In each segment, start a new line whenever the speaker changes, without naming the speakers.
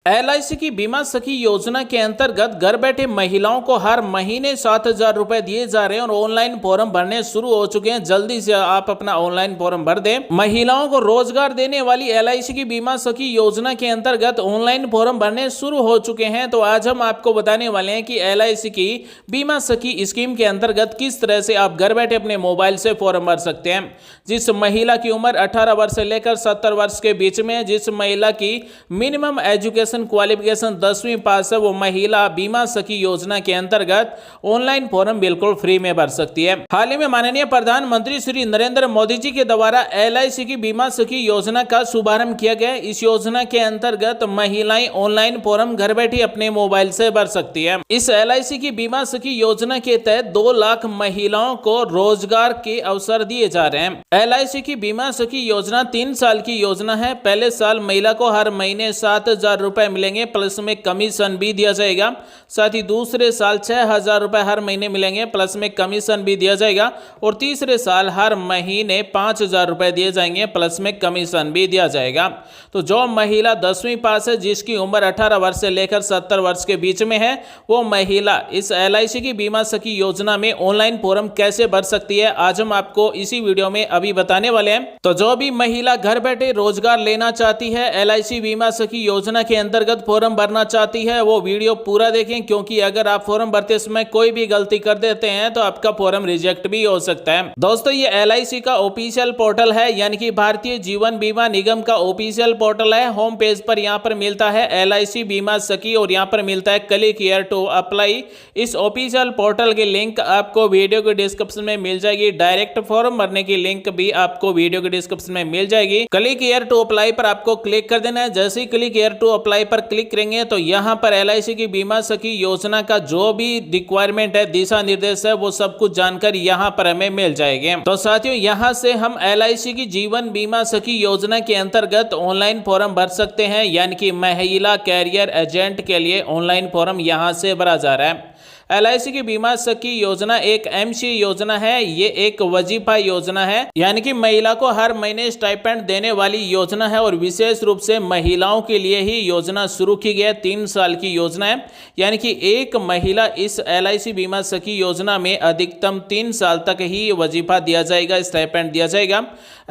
LIC की बीमा सखी योजना के अंतर्गत घर बैठे महिलाओं को हर महीने 7,000 रुपए दिए जा रहे हैं और ऑनलाइन फॉर्म भरने शुरू हो चुके हैं। जल्दी से आप अपना ऑनलाइन फॉर्म भर दें। महिलाओं को रोजगार देने वाली LIC की बीमा सखी योजना के अंतर्गत ऑनलाइन फॉर्म भरने शुरू हो चुके हैं। तो आज हम आपको बताने वाले हैं कि LIC की बीमा सखी स्कीम के अंतर्गत किस तरह से आप घर बैठे अपने मोबाइल से फॉर्म भर सकते हैं। जिस महिला की उम्र 18 वर्ष से लेकर 70 वर्ष के बीच में, जिस महिला की मिनिमम एजुकेशन क्वालिफिकेशन 10वीं पास है, वो महिला बीमा सखी योजना के अंतर्गत ऑनलाइन फॉर्म बिल्कुल फ्री में भर सकती है। हाल ही में माननीय प्रधानमंत्री श्री नरेंद्र मोदी जी के द्वारा LIC की बीमा सखी योजना का शुभारंभ किया गया। इस योजना के अंतर्गत महिलाएं ऑनलाइन फॉर्म घर बैठे अपने मोबाइल से भर सकती है। इस LIC की बीमा सखी योजना के तहत 2 लाख महिलाओं को रोजगार के अवसर दिए जा रहे हैं। LIC की बीमा सखी योजना 3 साल की योजना है। पहले साल महिला को हर महीने 7,000 रुपए मिलेंगे, प्लस में कमीशन भी दिया जाएगा। साथ ही दूसरे साल 6,000 रुपए हर महीने मिलेंगे, प्लस में कमीशन भी दिया जाएगा। और तीसरे साल हर महीने 5,000 रुपए दिए जाएंगे, प्लस में कमीशन भी दिया जाएगा। तो जो महिला 10वीं पास है, जिसकी उम्र 18 वर्ष से लेकर 70 वर्ष के बीच में है, वो महिला इस LIC की बीमा सखी योजना में ऑनलाइन फॉर्म कैसे भर सकती है, आज हम आपको इसी वीडियो में अभी बताने वाले हैं। तो जो भी महिला घर बैठे रोजगार लेना चाहती है, LIC बीमा सखी योजना के अंतर्गत फॉर्म भरना चाहती है, वो वीडियो पूरा देखें, क्योंकि अगर आप फॉर्म भरते समय कोई भी गलती कर देते हैं तो आपका फॉर्म रिजेक्ट भी हो सकता है। दोस्तों, ये LIC का ऑफिशियल पोर्टल है, यानी कि भारतीय जीवन बीमा निगम का ऑफिशियल पोर्टल है। होम पेज पर यहाँ पर मिलता है LIC बीमा सखी और यहाँ पर मिलता है क्लिक हियर टू अप्लाई। इस ऑफिशियल पोर्टल की लिंक आपको वीडियो के डिस्क्रिप्शन में मिल जाएगी। डायरेक्ट फॉर्म भरने की लिंक भी आपको वीडियो के डिस्क्रिप्शन में मिल जाएगी। क्लिक हियर टू अप्लाई पर आपको क्लिक कर देना है। जैसे ही क्लिक हियर टू अप्लाई पर क्लिक करेंगे तो यहाँ पर LIC की बीमा सखी योजना का जो भी रिक्वायरमेंट है, दिशा निर्देश है, वो सब कुछ जानकारी यहाँ पर हमें मिल जाएगी। तो साथियों, यहाँ से हम LIC की जीवन बीमा सखी योजना के अंतर्गत ऑनलाइन फॉर्म भर सकते हैं, यानी कि महिला कैरियर एजेंट के लिए ऑनलाइन फॉर्म यहाँ से भरा जा रहा है। LIC की बीमा सखी योजना एक MC योजना है। ये एक वजीफा योजना है, यानी कि महिला को हर महीने स्टाइपेंड देने वाली योजना है और विशेष रूप से महिलाओं के लिए ही योजना शुरू की गई है। 3 साल की योजना है, यानी कि एक महिला इस LIC बीमा सखी योजना में अधिकतम 3 साल तक ही वजीफा दिया जाएगा, स्टाइपेंड दिया जाएगा।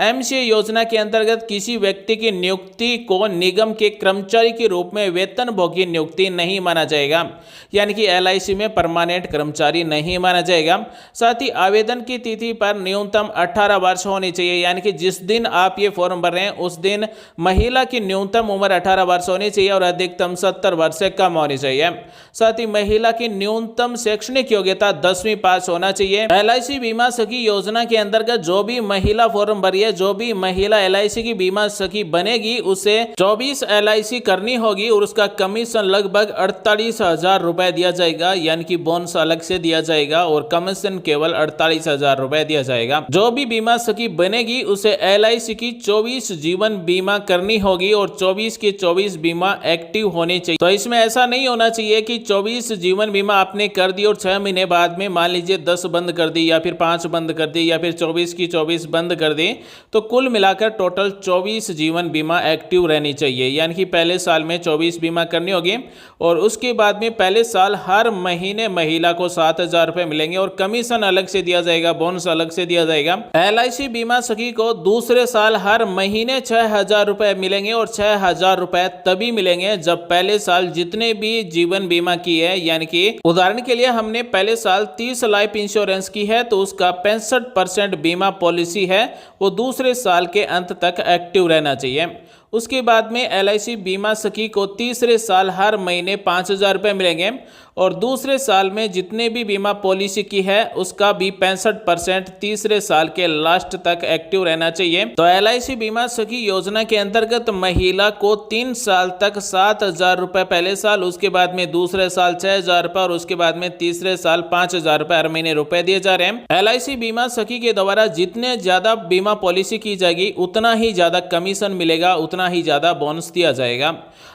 MC योजना के अंतर्गत किसी व्यक्ति की नियुक्ति को निगम के कर्मचारी के रूप में वेतनभोगी नियुक्ति नहीं माना जाएगा, यानी कि LIC में परमानेंट कर्मचारी नहीं माना जाएगा। साथ ही आवेदन की तिथि पर न्यूनतम 18 वर्ष होनी चाहिए, यानी कि जिस दिन आप ये फॉर्म भर रहे हैं उस दिन महिला की न्यूनतम उम्र 18 वर्ष होनी चाहिए और अधिकतम 70 वर्ष से कम होनी चाहिए। साथ ही महिला की न्यूनतम शैक्षणिक योग्यता 10वीं पास होना चाहिए। LIC बीमा सखी योजना के अंतर्गत जो भी महिला फॉर्म भरी है, जो भी महिला LIC की बीमा सखी बनेगी, उसे 24 LIC करनी होगी और उसका कमीशन लगभग 48,000 रुपए दिया जाएगा, यानी कि बोनस अलग से दिया जाएगा और कमीशन केवल 48,000 रुपए दिया जाएगा। जो भी बीमा सखी बनेगी उसे LIC की 24 जीवन बीमा करनी होगी और 24 की 24 बीमा एक्टिव होनी चाहिए। तो इसमें ऐसा नहीं होना चाहिए कि 24 जीवन बीमा आपने कर दी और 6 महीने बाद में मान लीजिए 10 बंद कर दी या फिर 5 बंद कर दी या फिर 24 की 24 बंद कर दी। तो कुल मिलाकर टोटल 24 जीवन बीमा एक्टिव रहनी चाहिए, यानी कि पहले साल में 24 बीमा करनी होगी और उसके बाद में पहले साल हर महीने महिला को 7,000 रुपए मिलेंगे और कमीशन अलग से दिया जाएगा, बोनस अलग से दिया जाएगा। LIC बीमा सखी को दूसरे साल हर महीने 6,000 रुपए मिलेंगे और 6,000 रुपए तभी मिलेंगे जब पहले साल जितने भी जीवन बीमा की है, यानी कि उदाहरण के लिए हमने पहले साल 30 लाइफ इंश्योरेंस की है तो उसका 65% बीमा पॉलिसी है, वो दूसरे साल के अंत तक एक्टिव रहना चाहिए। उसके बाद में LIC बीमा सखी को तीसरे साल हर महीने 5,000 रुपये मिलेंगे और दूसरे साल में जितने भी बीमा पॉलिसी की है उसका भी 65% तीसरे साल के लास्ट तक एक्टिव रहना चाहिए। तो LIC बीमा सखी योजना के अंतर्गत महिला को 3 साल तक 7,000 रुपये पहले साल, उसके बाद में दूसरे साल 6,000 रुपये और उसके बाद में तीसरे साल 5,000 रुपये हर महीने रुपए दिए जा रहे हैं। LIC बीमा सखी के द्वारा जितने ज्यादा बीमा पॉलिसी की जाएगी उतना ही ज्यादा कमीशन मिलेगा, उतना ही ज़्यादा बोनस दिया जाएगा।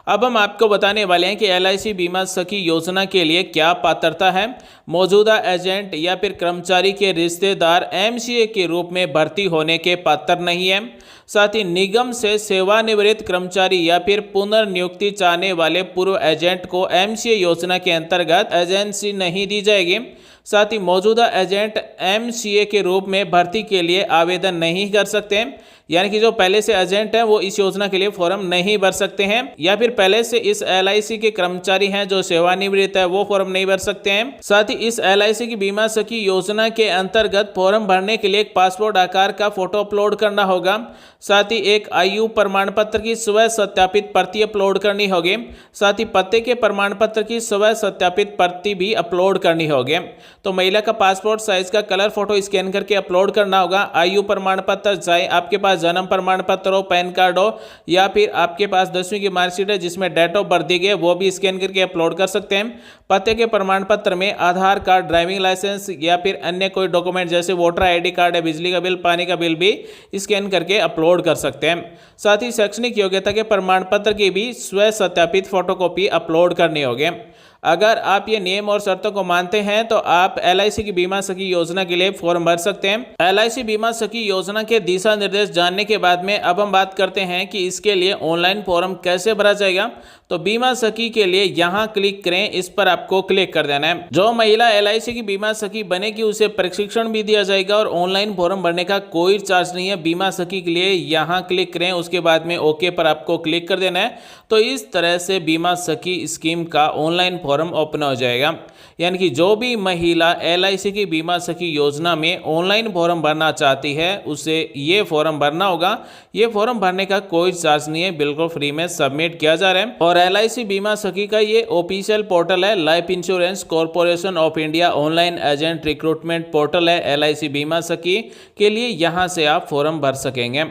अब हम आपको बताने वाले हैं कि LIC बीमा सखी योजना के लिए क्या पात्रता है। मौजूदा एजेंट या फिर कर्मचारी के रिश्तेदार MCA के रूप में भर्ती होने के पात्र नहीं है। साथ ही निगम से सेवानिवृत्त कर्मचारी या फिर पुनर्नियुक्ति चाहने वाले पूर्व एजेंट को MCA योजना के अंतर्गत एजेंसी नहीं दी जाएगी। साथ ही मौजूदा एजेंट MCA के रूप में भर्ती के लिए आवेदन नहीं कर सकते, यानी कि जो पहले से एजेंट हैं वो इस योजना के लिए फॉर्म नहीं भर सकते हैं, या फिर पहले से इस LIC के कर्मचारी हैं जो सेवानिवृत्त है वो फॉर्म नहीं भर सकते हैं। साथ ही इस LIC की बीमा सखी योजना के अंतर्गत फॉर्म भरने के लिए एक पासपोर्ट आकार का फोटो अपलोड करना होगा। साथ ही एक आयु प्रमाण पत्र की स्व सत्यापित प्रति अपलोड करनी होगी। साथ ही पते के प्रमाण पत्र की स्व सत्यापित प्रति भी अपलोड करनी होगी। तो महिला का पासपोर्ट साइज का कलर फोटो स्कैन करके अपलोड करना होगा। आयु प्रमाण पत्र, चाहे आपके पास जन्म प्रमाण पत्र हो, पैन कार्ड हो, या फिर आपके पास 10वीं की मार्कशीट है जिसमें डेट ऑफ बर्थ दी गई है, वो भी स्कैन करके अपलोड कर सकते हैं। पते के प्रमाण पत्र में आधार कार्ड, ड्राइविंग लाइसेंस या फिर अन्य कोई डॉक्यूमेंट जैसे वोटर ID कार्ड है, बिजली का बिल, पानी का बिल भी स्कैन करके अपलोड कर सकते हैं। साथ ही शैक्षणिक योग्यता के प्रमाण पत्र की भी स्व सत्यापित फोटोकॉपी अपलोड करनी होगी। अगर आप ये नियम और शर्तों को मानते हैं तो आप LIC की बीमा सखी योजना के लिए फॉर्म भर सकते हैं। LIC बीमा सखी योजना के दिशा निर्देश जानने के बाद में अब हम बात करते हैं कि इसके लिए ऑनलाइन फॉर्म कैसे भरा जाएगा। तो बीमा सखी के लिए यहाँ क्लिक करें, इस पर आपको क्लिक कर देना है। जो महिला LIC की बीमा सखी बनेगी उसे प्रशिक्षण भी दिया जाएगा और ऑनलाइन फॉर्म भरने का कोई चार्ज नहीं है। बीमा सखी के लिए यहाँ क्लिक करें, उसके बाद में ओके पर आपको क्लिक कर देना है। तो इस तरह से बीमा सखी स्कीम का ऑनलाइन फॉर्म ओपन हो जाएगा। यानी कि जो भी महिला LIC की बीमा सखी योजना में ऑनलाइन फॉर्म भरना चाहती है उसे ये फॉर्म भरना होगा। ये फॉर्म भरने का कोई चार्ज नहीं है, बिल्कुल फ्री में सबमिट किया जा रहा है। और LIC बीमा सखी का ये ऑफिशियल पोर्टल है, life insurance corporation of India online agent recruitment portal है LIC बीमा सखी के लिए। यहाँ से आप फॉर्म भर सकेंगे।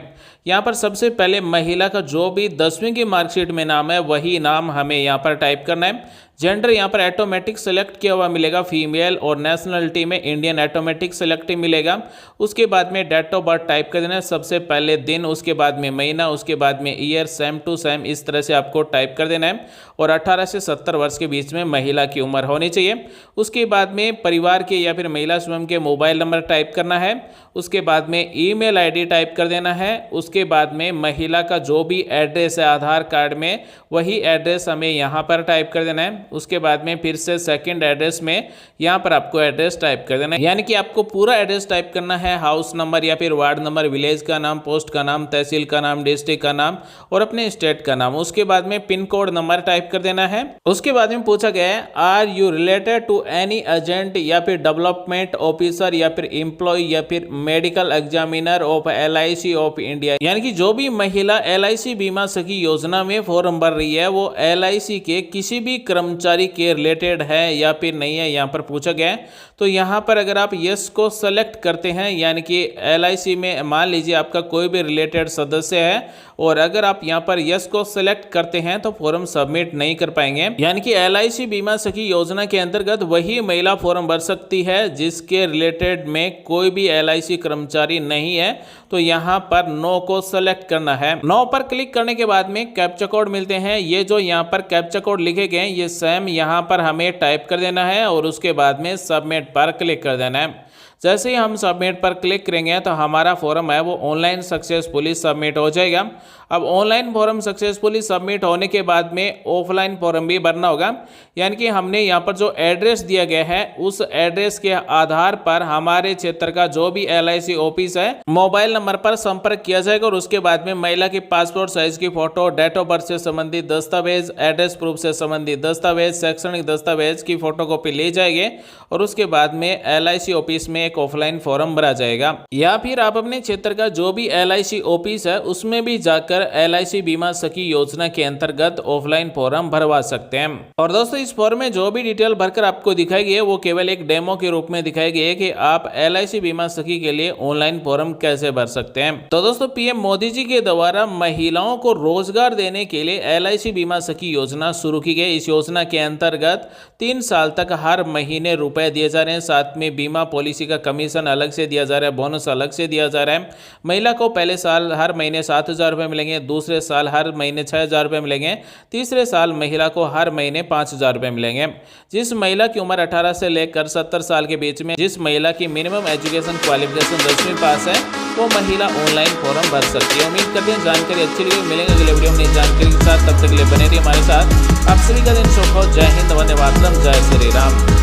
यहाँ पर सबसे पहले महिला का जो भी 10वीं की मार्कशीट में नाम है वही नाम हमें यहाँ पर टाइप करना है। जेंडर यहाँ पर ऑटोमेटिक सेलेक्ट किया हुआ मिलेगा फीमेल, और नेशनलिटी में इंडियन ऑटोमेटिक सेलेक्ट मिलेगा। उसके बाद में डेट ऑफ बर्थ टाइप कर देना है, सबसे पहले दिन, उसके बाद में महीना, उसके बाद में ईयर, सेम टू सेम इस तरह से आपको टाइप कर देना है। और 18 से 70 वर्ष के बीच में महिला की उम्र होनी चाहिए। उसके बाद में परिवार के या फिर महिला स्वयं के मोबाइल नंबर टाइप करना है। उसके बाद में ईमेल ID टाइप कर देना है। उसके बाद में महिला का जो भी एड्रेस है आधार कार्ड में वही एड्रेस हमें यहाँ पर टाइप कर देना है। उसके बाद में फिर से सेकंड एड्रेस में यहाँ पर आपको एड्रेस टाइप कर देना है, यानी कि आपको पूरा एड्रेस टाइप करना है, हाउस नंबर या फिर वार्ड नंबर, विलेज का नाम, पोस्ट का नाम, तहसील का नाम, डिस्ट्रिक्ट का नाम और अपने स्टेट का नाम। उसके बाद में पिन कोड नंबर टाइप कर देना है। उसके बाद में पूछा गया है are you related to any agent या फिर डेवलपमेंट ऑफिसर या फिर एम्प्लॉय या फिर medical examiner of LIC of India, यानी कि जो भी महिला LIC बीमा सखी योजना में फॉर्म भर रही है वो LIC के किसी भी कर्मचारी के रिलेटेड है या फिर नहीं है, यहाँ पर पूछा गया है। तो यहाँ पर अगर आप यस को सेलेक्ट करते हैं, यानी कि LIC में मान लीजिए आपका कोई भी रिलेटेड सदस्य है, और अगर आप यहाँ पर यस को सेलेक्ट करते हैं तो फॉर्म सबमिट नहीं कर पाएंगे। यानी कि LIC बीमा सखी योजना के अंतर्गत वही महिला फॉर्म भर सकती है जिसके रिलेटेड में कोई भी LIC कर्मचारी नहीं है। तो यहाँ पर नो को सेलेक्ट करना है। नो पर क्लिक करने के बाद में कैप्चा कोड मिलते हैं। ये जो यहाँ पर कैप्चा कोड लिखे गए ये सेम यहाँ पर हमें टाइप कर देना है और उसके बाद में सबमिट पर क्लिक कर देना है। जैसे ही हम सबमिट पर क्लिक करेंगे तो हमारा फॉर्म है वो ऑनलाइन सक्सेसफुली सबमिट हो जाएगा। अब ऑनलाइन फॉर्म सक्सेसफुली सबमिट होने के बाद में ऑफलाइन फॉर्म भी भरना होगा, यानी कि हमने यहाँ पर जो एड्रेस दिया गया है उस एड्रेस के आधार पर हमारे क्षेत्र का जो भी LIC ऑफिस है मोबाइल नंबर पर संपर्क किया जाएगा और उसके बाद में महिला की पासपोर्ट साइज की फोटो, डेट ऑफ बर्थ से संबंधित दस्तावेज, एड्रेस प्रूफ से संबंधित दस्तावेज, शैक्षणिक दस्तावेज की फोटोकॉपी ले जाएंगे और उसके बाद में LIC ऑफिस में एक ऑफलाइन फॉर्म भरा जाएगा। या फिर आप अपने क्षेत्र का जो भी LIC ऑफिस है उसमें भी जाकर LIC बीमा सखी योजना के अंतर्गत ऑफलाइन फॉर्म भरवा सकते हैं। और दोस्तों इस फॉर्म में जो भी डिटेल भरकर आपको दिखाई गई है वो केवल एक डेमो के रूप में दिखाई गई है कि आप LIC बीमा सखी के लिए ऑनलाइन फॉर्म कैसे भर सकते हैं। तो दोस्तों PM मोदी जी के द्वारा महिलाओं को रोजगार देने के लिए LIC बीमा सखी योजना शुरू की गई। इस योजना के अंतर्गत 3 साल तक हर महीने रुपए दिए जा रहे हैं। साथ में बीमा पॉलिसी का कमीशन अलग से दिया जा रहा है, बोनस अलग से दिया जा रहा है। महिला को पहले साल हर महीने 7,000 रुपये मिलेंगे, दूसरे साल हर महीने 6,000 रुपये मिलेंगे, तीसरे साल महिला को हर महीने 5,000 रुपये मिलेंगे। जिस महिला की उम्र 18 से लेकर 70 साल के बीच में, जिस महिला की मिनिमम एजुकेशन क्वालिफिकेशन 10वीं पास है, वो महिला ऑनलाइन फॉर्म भर सकती है। उम्मीद करते हैं जानकारी अच्छी लगी। मिलेंगे अगले वीडियो में नई जानकारी के साथ, तब तक के लिए बने रहिए हमारे साथ। आप सभी का दिन शुभ हो। जय हिंद, वंदे मातरम, जय श्री राम।